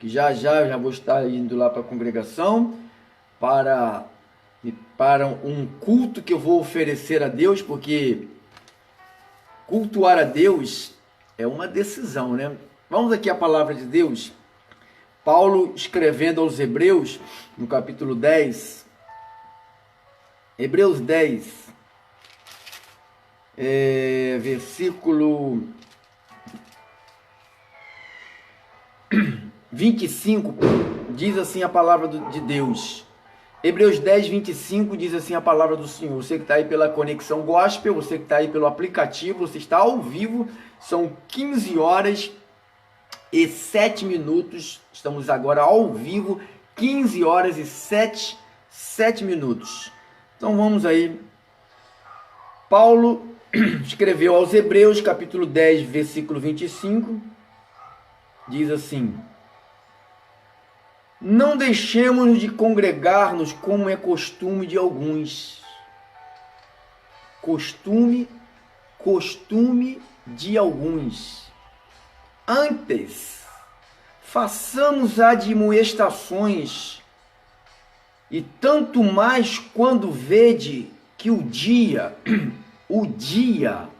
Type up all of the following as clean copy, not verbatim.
que já já vou estar indo lá para a congregação para um culto que eu vou oferecer a Deus, porque cultuar a Deus é uma decisão, né? Vamos aqui à palavra de Deus. Paulo escrevendo aos Hebreus, no capítulo 10, Hebreus 10, versículo 25, diz assim a palavra de Deus. Hebreus 10, 25 diz assim a palavra do Senhor. Você que está aí pela Conexão Gospel, você que está aí pelo aplicativo, você está ao vivo, são 15 horas e 7 minutos, estamos agora ao vivo, 15 horas e 7 minutos. Então vamos aí. Paulo escreveu aos Hebreus, capítulo 10, versículo 25, diz assim: não deixemos de congregar-nos como é costume de alguns. Costume de alguns. Antes, façamos admoestações, e tanto mais quando vede que o dia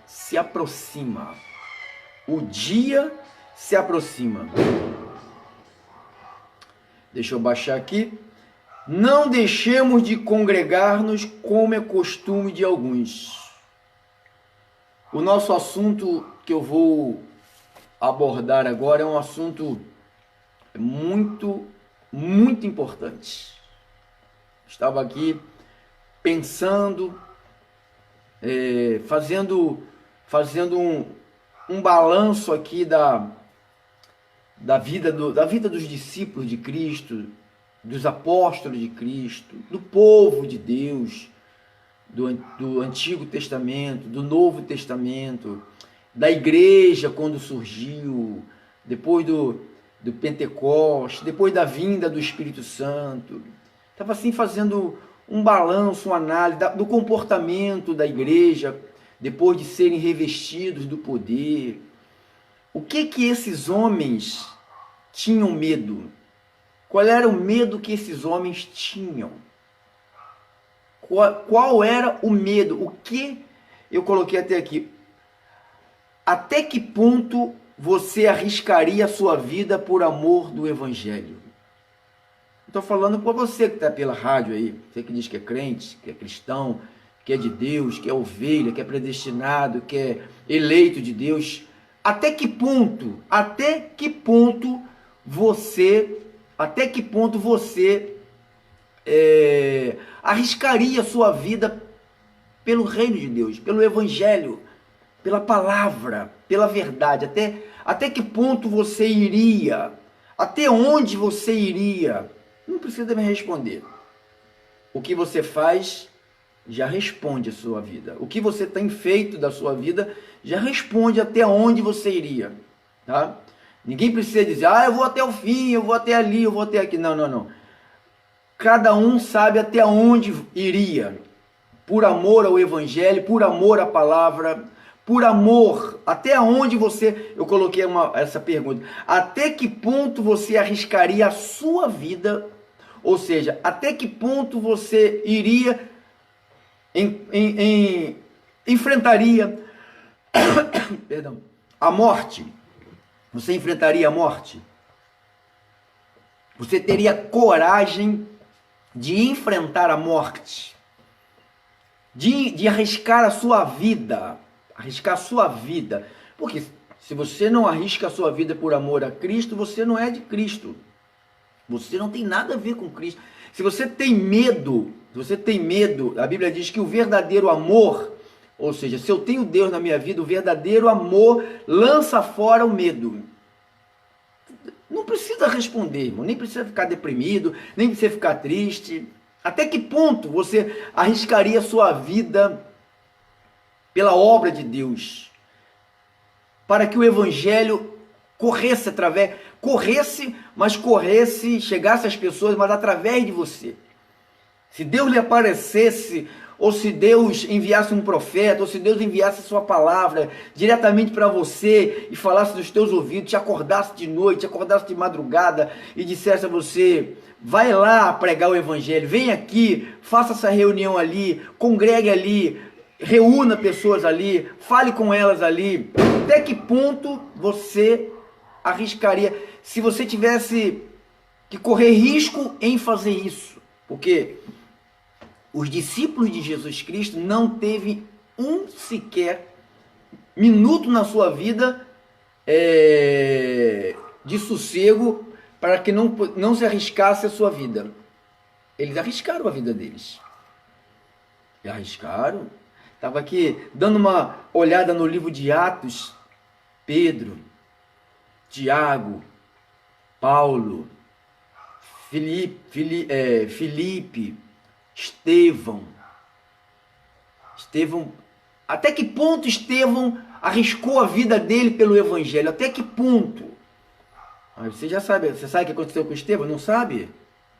se aproxima. O dia se aproxima. Deixa eu baixar aqui. Não deixemos de congregar-nos como é costume de alguns. O nosso assunto que eu vou abordar agora é um assunto muito importante. Estava aqui pensando, fazendo um balanço aqui da vida dos discípulos de Cristo, dos apóstolos de Cristo, do povo de Deus, do Antigo Testamento, do Novo Testamento, da igreja quando surgiu, depois do Pentecostes, depois da vinda do Espírito Santo. Estava assim fazendo um balanço, uma análise do comportamento da igreja depois de serem revestidos do poder. O que esses homens tinham medo? Qual era o medo que esses homens tinham? Qual era o medo? O que eu coloquei até aqui? Até que ponto você arriscaria a sua vida por amor do Evangelho? Estou falando para você que está pela rádio aí, você que diz que é crente, que é cristão, que é de Deus, que é ovelha, que é predestinado, que é eleito de Deus. Até que ponto você arriscaria a sua vida pelo reino de Deus, pelo Evangelho, pela palavra, pela verdade? Até que ponto você iria? Até onde você iria? Não precisa me responder. O que você faz já responde a sua vida. O que você tem feito da sua vida já responde até onde você iria. Tá? Ninguém precisa dizer, eu vou até o fim, eu vou até ali, eu vou até aqui. Não. Cada um sabe até onde iria. Por amor ao Evangelho, por amor à palavra, por amor, até onde você... Eu coloquei essa pergunta. Até que ponto você arriscaria a sua vida? Ou seja, até que ponto você iria... enfrentaria perdão, a morte? Você enfrentaria a morte? Você teria coragem de enfrentar a morte? De arriscar a sua vida? Arriscar a sua vida? Porque se você não arrisca a sua vida por amor a Cristo, você não é de Cristo. Você não tem nada a ver com Cristo. Se você tem medo, a Bíblia diz que o verdadeiro amor, ou seja, se eu tenho Deus na minha vida, o verdadeiro amor lança fora o medo. Não precisa responder, irmão, nem precisa ficar deprimido, nem precisa ficar triste. Até que ponto você arriscaria a sua vida pela obra de Deus? Para que o Evangelho chegasse às pessoas, mas através de você. Se Deus lhe aparecesse ou se Deus enviasse um profeta, ou se Deus enviasse sua palavra diretamente para você e falasse dos teus ouvidos, te acordasse de noite, te acordasse de madrugada e dissesse a você: vai lá pregar o evangelho, vem aqui, faça essa reunião ali, congregue ali, reúna pessoas ali, fale com elas ali. Até que ponto você arriscaria, se você tivesse que correr risco em fazer isso? Porque os discípulos de Jesus Cristo não teve um sequer minuto na sua vida de sossego para que não se arriscasse a sua vida. Eles arriscaram a vida deles. E arriscaram. Estava aqui dando uma olhada no livro de Atos. Pedro, Tiago, Paulo, Filipe, Estevão, até que ponto Estevão arriscou a vida dele pelo evangelho? Até que ponto? Você já sabe, você sabe o que aconteceu com Estevão? Não sabe?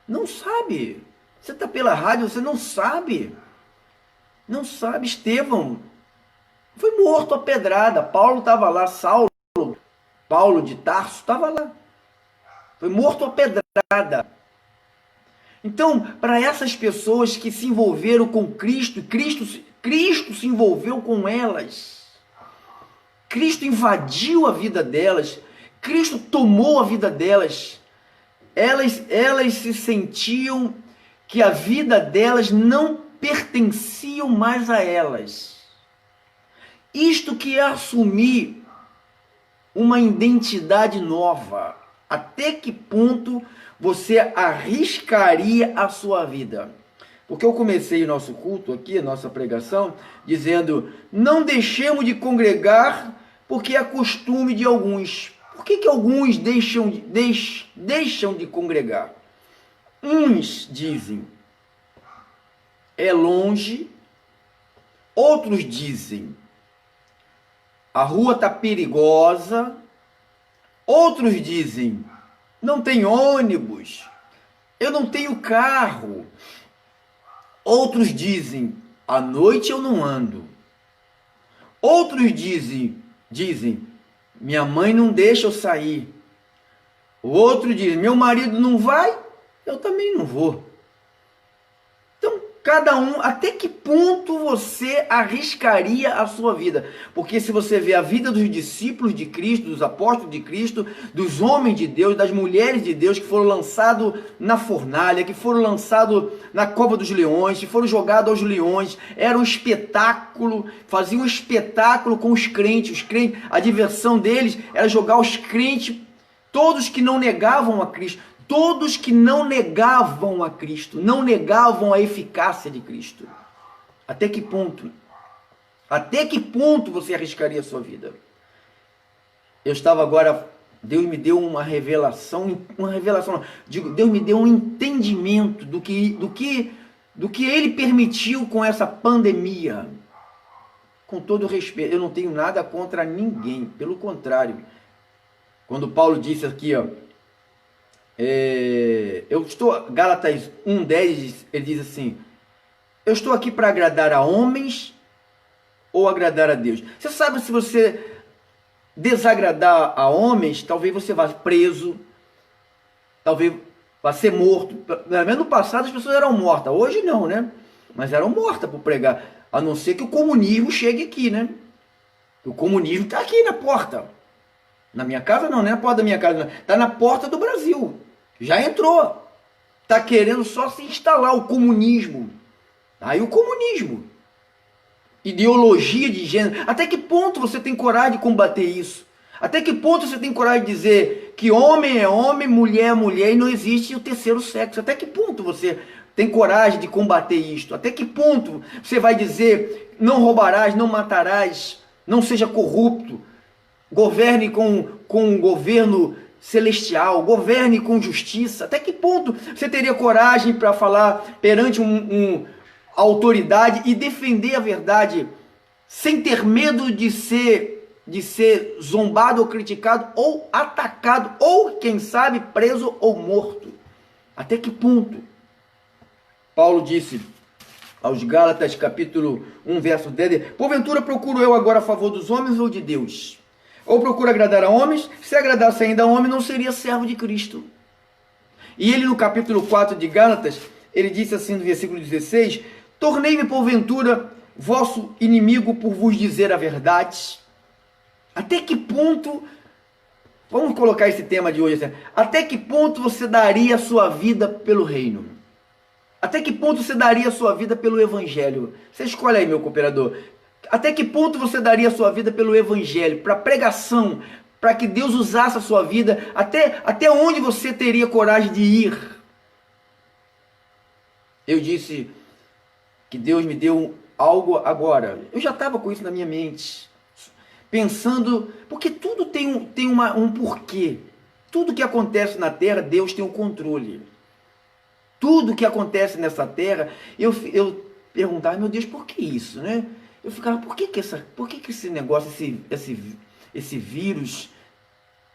Não sabe. Você está pela rádio, você não sabe. Não sabe. Estevão foi morto a pedrada. Paulo estava lá, Paulo de Tarso estava lá. Foi morto a pedrada. Então, para essas pessoas que se envolveram com Cristo, Cristo se envolveu com elas. Cristo invadiu a vida delas. Cristo tomou a vida delas. Elas se sentiam que a vida delas não pertencia mais a elas. Isto que é assumir uma identidade nova. Até que ponto você arriscaria a sua vida? Porque eu comecei o nosso culto aqui, a nossa pregação, dizendo: não deixemos de congregar, porque é costume de alguns. Por que alguns deixam de congregar? Uns dizem: é longe. Outros dizem: a rua está perigosa. Outros dizem: não tem ônibus, eu não tenho carro. Outros dizem: à noite eu não ando. Outros dizem: minha mãe não deixa eu sair. O outro diz: meu marido não vai, eu também não vou. Então, cada um, até que ponto você arriscaria a sua vida? Porque se você vê a vida dos discípulos de Cristo, dos apóstolos de Cristo, dos homens de Deus, das mulheres de Deus que foram lançados na fornalha, que foram lançados na cova dos leões, que foram jogados aos leões, era um espetáculo, faziam um espetáculo com os crentes. A diversão deles era jogar os crentes, todos que não negavam a Cristo. Todos que não negavam a Cristo, não negavam a eficácia de Cristo. Até que ponto? Até que ponto você arriscaria a sua vida? Eu estava agora, Deus me deu uma revelação, Deus me deu um entendimento do que Ele permitiu com essa pandemia. Com todo respeito, eu não tenho nada contra ninguém, pelo contrário. Quando Paulo disse aqui, Gálatas 1:10, ele diz assim: eu estou aqui para agradar a homens ou agradar a Deus? Você sabe, se você desagradar a homens, talvez você vá preso, talvez vá ser morto. No passado as pessoas eram mortas, hoje não, né? Mas eram mortas por pregar, a não ser que o comunismo chegue aqui, né? O comunismo está aqui na porta. Na minha casa não é na porta da minha casa, está na porta do Brasil. Já entrou. Está querendo só se instalar o comunismo. Aí o comunismo. Ideologia de gênero. Até que ponto você tem coragem de combater isso? Até que ponto você tem coragem de dizer que homem é homem, mulher é mulher e não existe o terceiro sexo? Até que ponto você tem coragem de combater isto? Até que ponto você vai dizer: não roubarás, não matarás, não seja corrupto, governe com um governo celestial, governe com justiça? Até que ponto você teria coragem para falar perante uma autoridade e defender a verdade sem ter medo de ser zombado ou criticado ou atacado ou, quem sabe, preso ou morto? Até que ponto? Paulo disse aos Gálatas, capítulo 1, verso 10, porventura procuro eu agora a favor dos homens ou de Deus? Ou procuro agradar a homens? Se agradasse ainda a homem, não seria servo de Cristo. E ele no capítulo 4 de Gálatas, ele disse assim no versículo 16, tornei-me porventura vosso inimigo por vos dizer a verdade? Até que ponto, vamos colocar esse tema de hoje assim, até que ponto você daria a sua vida pelo reino? Até que ponto você daria a sua vida pelo evangelho? Você escolhe aí, meu cooperador. Até que ponto você daria a sua vida pelo evangelho, para pregação, para que Deus usasse a sua vida? Até onde você teria coragem de ir? Eu disse que Deus me deu algo agora. Eu já estava com isso na minha mente, pensando, porque tudo tem um porquê. Tudo que acontece na terra, Deus tem o controle. Tudo que acontece nessa terra, eu perguntava, meu Deus, por que isso, né? Eu ficava, por que esse negócio, esse vírus,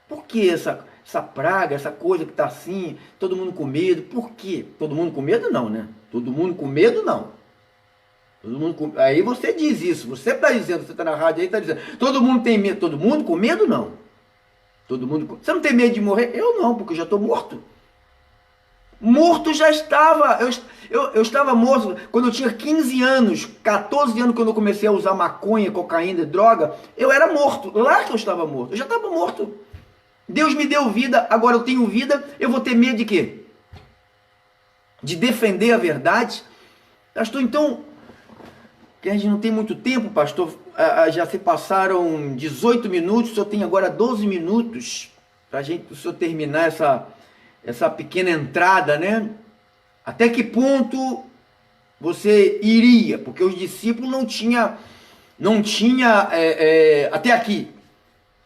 por que essa praga, essa coisa que está assim, todo mundo com medo, por quê? Todo mundo com medo não, né? Todo mundo com medo não. Aí você diz isso, você está dizendo, você está na rádio aí, está dizendo, todo mundo tem medo, todo mundo com medo não. Você não tem medo de morrer? Eu não, porque eu já estou morto. Morto já estava, eu estava morto quando eu tinha 15 anos, 14 anos quando eu comecei a usar maconha, cocaína, droga, eu era morto, lá que eu estava morto, eu já estava morto. Deus me deu vida, agora eu tenho vida, eu vou ter medo de quê? De defender a verdade? Pastor, então, que a gente não tem muito tempo, pastor, já se passaram 18 minutos, o senhor tem agora 12 minutos para o senhor terminar essa pequena entrada, né? Até que ponto você iria? Porque os discípulos não tinha até aqui.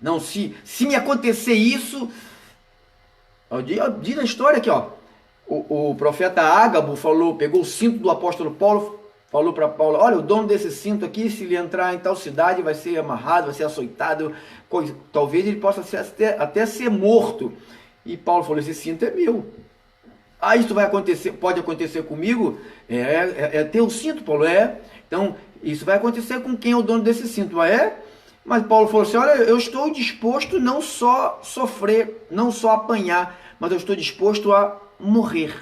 Não, se me acontecer isso, diz a história aqui, ó. O profeta Ágabo pegou o cinto do apóstolo Paulo, falou para Paulo, olha, o dono desse cinto aqui, se ele entrar em tal cidade, vai ser amarrado, vai ser açoitado, talvez ele possa até ser morto. E Paulo falou, esse cinto é meu. Isso vai acontecer, pode acontecer comigo? É ter o cinto, Paulo, Então, isso vai acontecer com quem é o dono desse cinto, Mas Paulo falou assim, olha, eu estou disposto não só sofrer, não só apanhar, mas eu estou disposto a morrer.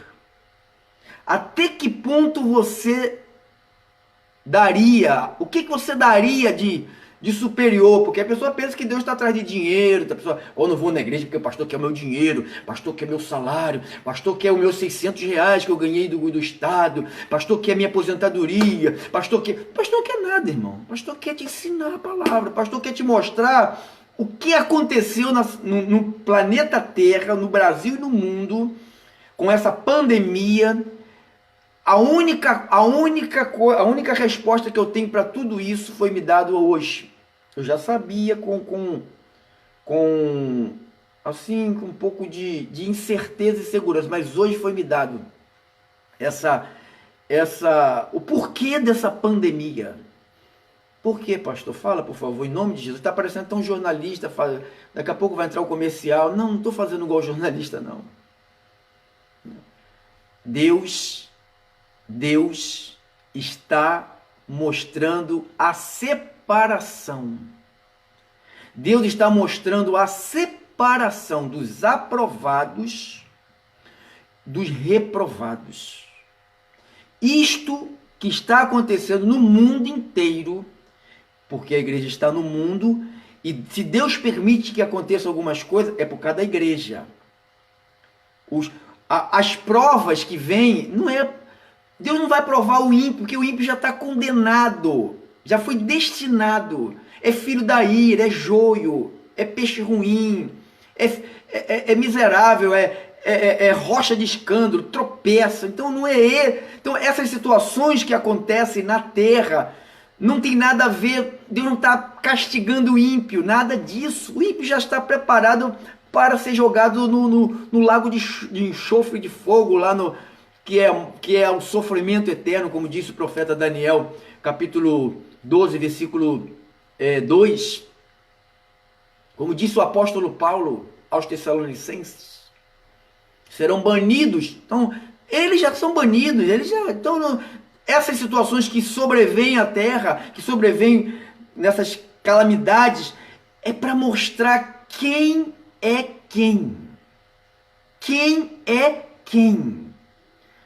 Até que ponto você daria, o que você daria de superior? Porque a pessoa pensa que Deus está atrás de dinheiro, a pessoa, não vou na igreja porque o pastor quer o meu dinheiro, pastor quer meu salário, pastor quer os meus 600 reais que eu ganhei do Estado, pastor quer minha aposentadoria, pastor quer nada, irmão. Pastor quer te ensinar a palavra, pastor quer te mostrar o que aconteceu no planeta Terra, no Brasil e no mundo, com essa pandemia. A única resposta que eu tenho para tudo isso foi me dado hoje. Eu já sabia com um pouco de incerteza e segurança, mas hoje foi me dado o porquê dessa pandemia. Por quê, pastor? Fala, por favor, em nome de Jesus. Está parecendo tão jornalista, daqui a pouco vai entrar o comercial. Não estou fazendo igual jornalista, não. Deus está mostrando a separação. Deus está mostrando a separação dos aprovados dos reprovados. Isto que está acontecendo no mundo inteiro, porque a igreja está no mundo, e se Deus permite que aconteça algumas coisas, é por causa da igreja. As provas que vêm, Deus não vai provar o ímpio, porque o ímpio já está condenado, já foi destinado, é filho da ira, é joio, é peixe ruim, é miserável, é rocha de escândalo, tropeça. Então então essas situações que acontecem na terra não tem nada a ver, Deus não está castigando o ímpio, nada disso. O ímpio já está preparado para ser jogado no lago de enxofre de fogo, lá que é o sofrimento eterno, como disse o profeta Daniel, capítulo 12, versículo 2. Como disse o apóstolo Paulo aos Tessalonicenses, serão banidos. Então, eles já são banidos, eles já estão essas situações que sobrevêm à terra, que sobrevêm nessas calamidades, é para mostrar quem é quem. Quem é quem.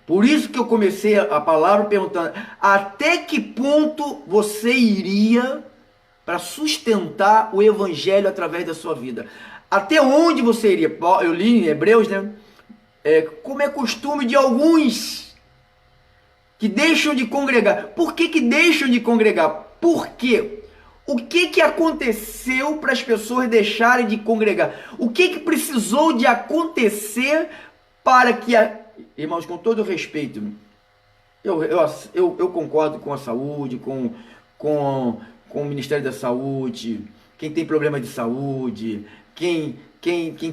Por isso que eu comecei a palavra perguntando, até que ponto você iria para sustentar o evangelho através da sua vida? Até onde você iria? Eu li em Hebreus, né? Como é costume de alguns que deixam de congregar. Por que deixam de congregar? Por quê? O que aconteceu para as pessoas deixarem de congregar? O que precisou de acontecer para que... Irmãos, com todo respeito, eu concordo com a saúde, com o Ministério da Saúde, quem tem problema de saúde, quem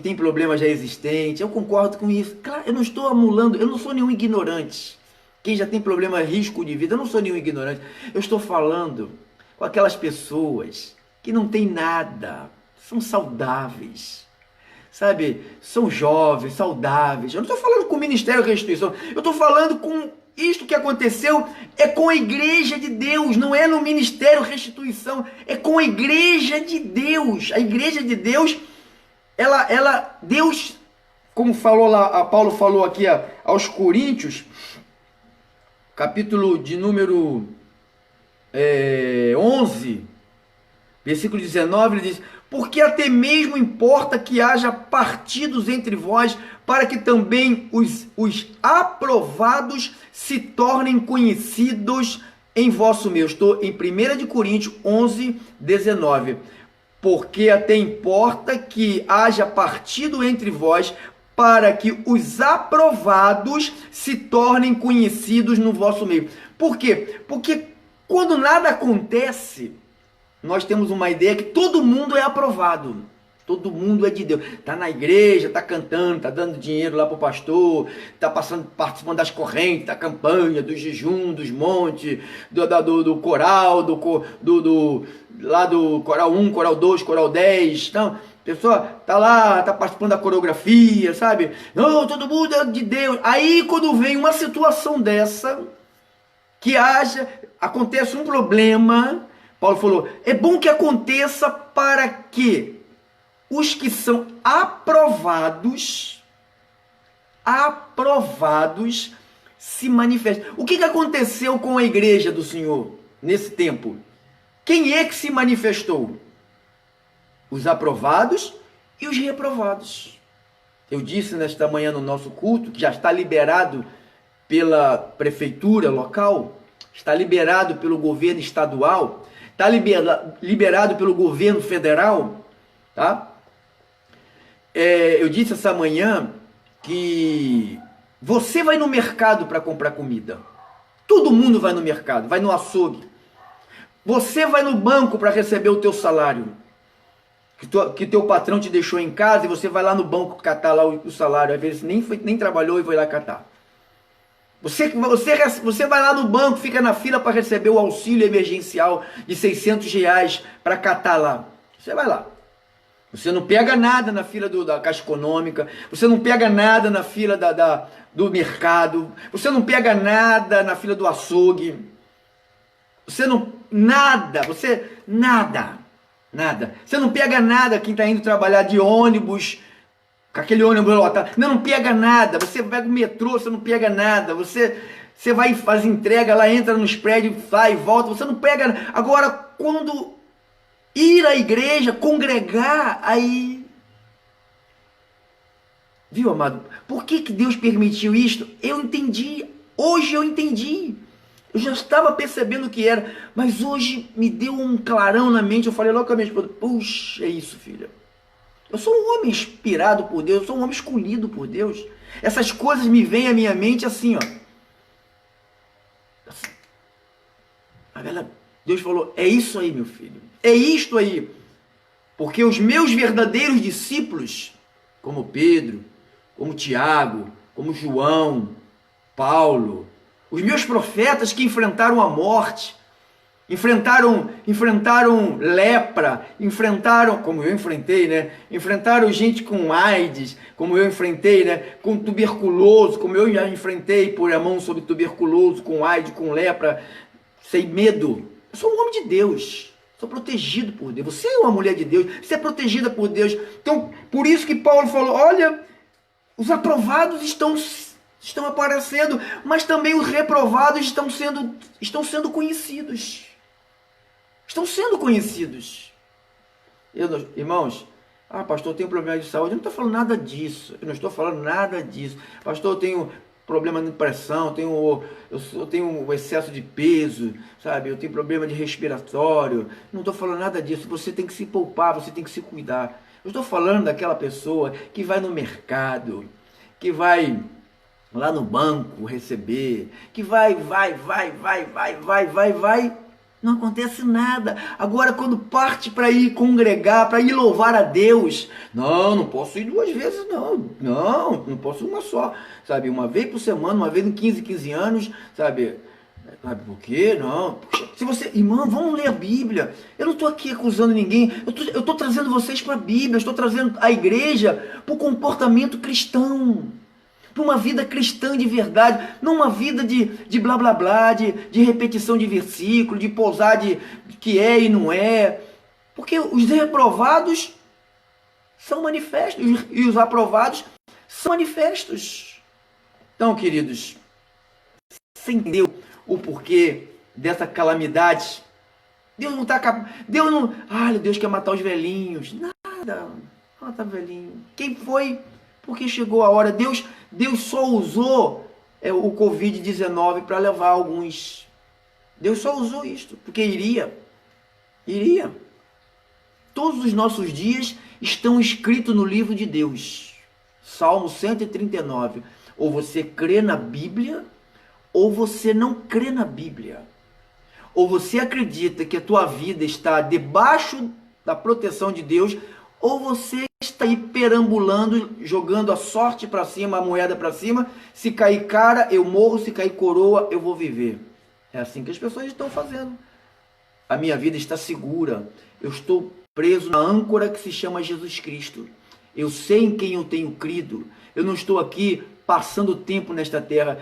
tem problemas já existentes, eu concordo com isso. Claro, eu não estou anulando, eu não sou nenhum ignorante. Quem já tem problema, risco de vida, eu não sou nenhum ignorante. Eu estou falando com aquelas pessoas que não têm nada, são saudáveis, sabe? São jovens, saudáveis. Eu não estou falando com o Ministério da Restituição, eu estou falando com isto que aconteceu, é com a igreja de Deus, não é no Ministério Restituição, é com a igreja de Deus. A igreja de Deus, Deus, como falou lá, Paulo falou aqui aos Coríntios, capítulo de número 11, versículo 19, ele diz: porque até mesmo importa que haja partidos entre vós, para que também os aprovados se tornem conhecidos em vosso meio. Estou em 1 Coríntios 11, 19. Porque até importa que haja partido entre vós, para que os aprovados se tornem conhecidos no vosso meio. Por quê? Porque quando nada acontece, nós temos uma ideia que todo mundo é aprovado. Todo mundo é de Deus. Está na igreja, está cantando, está dando dinheiro lá para o pastor, está participando das correntes, da campanha, do jejum, dos montes, do coral, lá do coral 1, coral 2, coral 10. Então, a pessoa está lá, está participando da coreografia, sabe? Não, todo mundo é de Deus. Aí quando vem uma situação dessa, acontece um problema, Paulo falou, é bom que aconteça para que os que são aprovados se manifestem. O que aconteceu com a igreja do Senhor nesse tempo? Quem é que se manifestou? Os aprovados e os reprovados. Eu disse nesta manhã no nosso culto, que já está liberado pela prefeitura local, está liberado pelo governo estadual, está liberado pelo governo federal, tá? Eu disse essa manhã que você vai no mercado para comprar comida. Todo mundo vai no mercado, vai no açougue. Você vai no banco para receber o teu salário, que teu patrão te deixou em casa, e você vai lá no banco catar lá o salário. Às vezes nem trabalhou e foi lá catar. Você vai lá no banco, fica na fila para receber o auxílio emergencial de R$600 para catar lá. Você vai lá. Você não pega nada na fila da Caixa Econômica, você não pega nada na fila do mercado, você não pega nada na fila do açougue, nada. Você não pega nada quem está indo trabalhar de ônibus, com aquele ônibus lotado, não pega nada. Você pega o metrô, você não pega nada. Você vai e faz entrega lá, entra nos prédios, sai e volta, você não pega nada. Agora, quando ir à igreja, congregar, aí... Viu, amado? Por que Deus permitiu isto? Eu entendi. Hoje eu entendi. Eu já estava percebendo o que era, mas hoje me deu um clarão na mente. Eu falei logo com a minha esposa: puxa, é isso, filha. Eu sou um homem inspirado por Deus, eu sou um homem escolhido por Deus. Essas coisas me vêm à minha mente assim, ó. Deus falou: é isso aí, meu filho. É isto aí. Porque os meus verdadeiros discípulos, como Pedro, como Tiago, como João, Paulo, os meus profetas que enfrentaram a morte, enfrentaram lepra, enfrentaram, como eu enfrentei, né? Enfrentaram gente com AIDS, como eu enfrentei, né? Com tuberculoso, como eu já enfrentei, pôr a mão sobre tuberculoso, com AIDS, com lepra, sem medo. Eu sou um homem de Deus, sou protegido por Deus. Você é uma mulher de Deus, você é protegida por Deus. Então, por isso que Paulo falou, olha, os aprovados estão aparecendo, mas também os reprovados estão sendo conhecidos. Estão sendo conhecidos. Irmãos, pastor, eu tenho problema de saúde. Eu não estou falando nada disso. Eu não estou falando nada disso. Pastor, eu tenho problema de pressão, eu tenho excesso de peso, sabe? Eu tenho problema de respiratório. Não estou falando nada disso. Você tem que se poupar, você tem que se cuidar. Eu estou falando daquela pessoa que vai no mercado, que vai lá no banco receber, que vai, não acontece nada. Agora, quando parte para ir congregar, para ir louvar a Deus, não posso ir 2 vezes, não posso uma só, sabe? Uma vez por semana, uma vez em 15 anos, sabe? Sabe por quê? Não. Se você, irmão, vamos ler a Bíblia. Eu não estou aqui acusando ninguém, eu estou trazendo vocês para a Bíblia, eu estou trazendo a igreja para o comportamento cristão, para uma vida cristã de verdade, não uma vida de blá blá blá, de repetição de versículo, de pousar de que é e não é, porque os reprovados são manifestos e os aprovados são manifestos. Então, queridos, você entendeu o porquê dessa calamidade? Deus não Deus quer matar os velhinhos, nada, mata velhinho. Quem foi? Porque chegou a hora. Deus só usou o Covid-19 para levar alguns. Deus só usou isto, porque iria. Todos os nossos dias estão escritos no livro de Deus. Salmo 139. Ou você crê na Bíblia, ou você não crê na Bíblia. Ou você acredita que a tua vida está debaixo da proteção de Deus, ou você está aí perambulando, jogando a sorte para cima, a moeda para cima. Se cair cara, eu morro. Se cair coroa, eu vou viver. É assim que as pessoas estão fazendo. A minha vida está segura. Eu estou preso na âncora que se chama Jesus Cristo. Eu sei em quem eu tenho crido. Eu não estou aqui passando tempo nesta terra.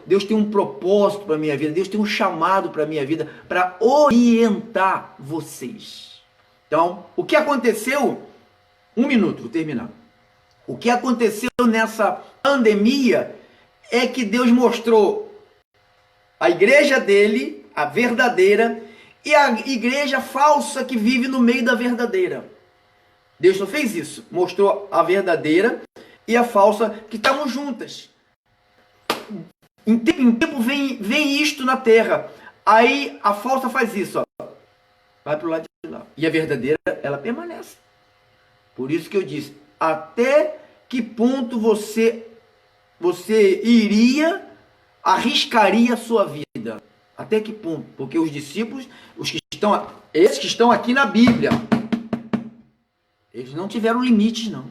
Deus tem um propósito para a minha vida. Deus tem um chamado para a minha vida, para orientar vocês. Então, o que aconteceu? 1 minuto, vou terminar. O que aconteceu nessa pandemia é que Deus mostrou a igreja dele, a verdadeira, e a igreja falsa que vive no meio da verdadeira. Deus só fez isso. Mostrou a verdadeira e a falsa que estavam juntas. Em tempo vem isto na terra. Aí a falsa faz isso, ó. Vai para o lado de lá. E a verdadeira, ela permanece. Por isso que eu disse, até que ponto você arriscaria a sua vida? Até que ponto? Porque os discípulos, esses que estão aqui na Bíblia, eles não tiveram limites, não.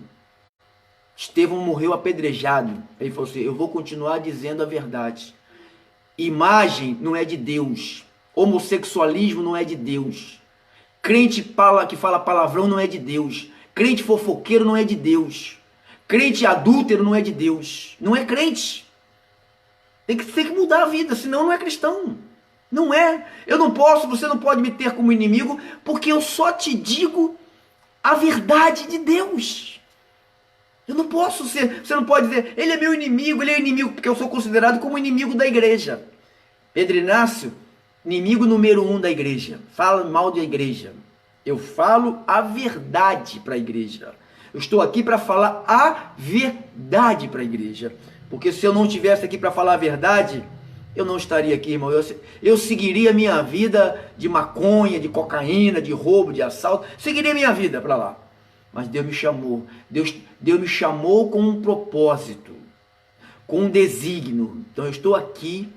Estevão morreu apedrejado. Ele falou assim, eu vou continuar dizendo a verdade. Imagem não é de Deus. Homossexualismo não é de Deus. Crente que fala palavrão não é de Deus. Crente fofoqueiro não é de Deus. Crente adúltero não é de Deus. Não é crente. Tem que mudar a vida, senão não é cristão. Não é. Você não pode me ter como inimigo, porque eu só te digo a verdade de Deus. Eu não posso ser, você não pode dizer, ele é meu inimigo, porque eu sou considerado como inimigo da igreja. Pedro Inácio, inimigo número 1 da igreja, fala mal da igreja. Eu falo a verdade para a igreja. Eu estou aqui para falar a verdade para a igreja. Porque se eu não estivesse aqui para falar a verdade, eu não estaria aqui, irmão. Eu seguiria a minha vida de maconha, de cocaína, de roubo, de assalto. Seguiria a minha vida para lá. Mas Deus me chamou. Deus me chamou com um propósito, com um desígnio. Então eu estou aqui.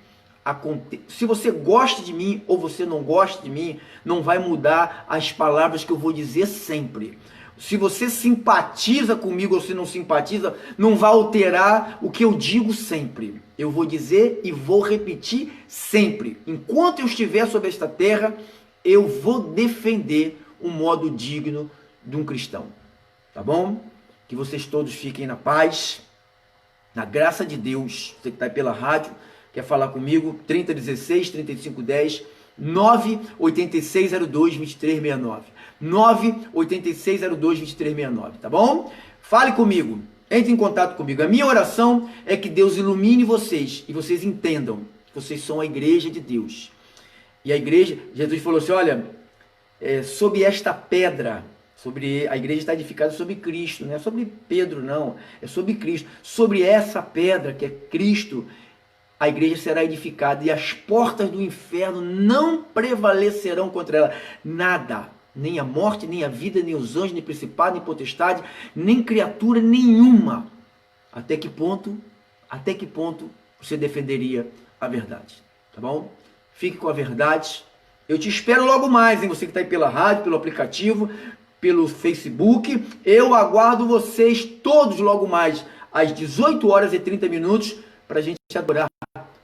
Se você gosta de mim ou você não gosta de mim, não vai mudar as palavras que eu vou dizer sempre. Se você simpatiza comigo ou se não simpatiza, não vai alterar o que eu digo sempre. Eu vou dizer e vou repetir sempre. Enquanto eu estiver sobre esta terra, eu vou defender um modo digno de um cristão. Tá bom? Que vocês todos fiquem na paz, na graça de Deus. Você que está aí pela rádio, quer falar comigo? 3016 3510 98602 2369. 98602-2369, tá bom? Fale comigo, entre em contato comigo. A minha oração é que Deus ilumine vocês e vocês entendam que vocês são a igreja de Deus. E a igreja, Jesus falou assim, olha, sobre esta pedra, a igreja está edificada sobre Cristo, não é sobre Pedro não, é sobre Cristo. Sobre essa pedra que é Cristo, a igreja será edificada e as portas do inferno não prevalecerão contra ela. Nada. Nem a morte, nem a vida, nem os anjos, nem principado, nem potestade, nem criatura nenhuma. Até que ponto você defenderia a verdade? Tá bom? Fique com a verdade. Eu te espero logo mais, hein? Você que está aí pela rádio, pelo aplicativo, pelo Facebook. Eu aguardo vocês todos logo mais, às 18h30, para a gente adorar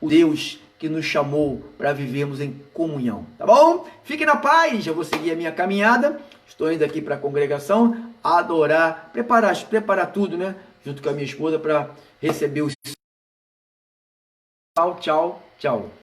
o Deus que nos chamou para vivermos em comunhão, tá bom? Fique na paz, eu vou seguir a minha caminhada, estou indo aqui para a congregação, adorar, preparar tudo, né? Junto com a minha esposa para receber os... Tchau, tchau, tchau.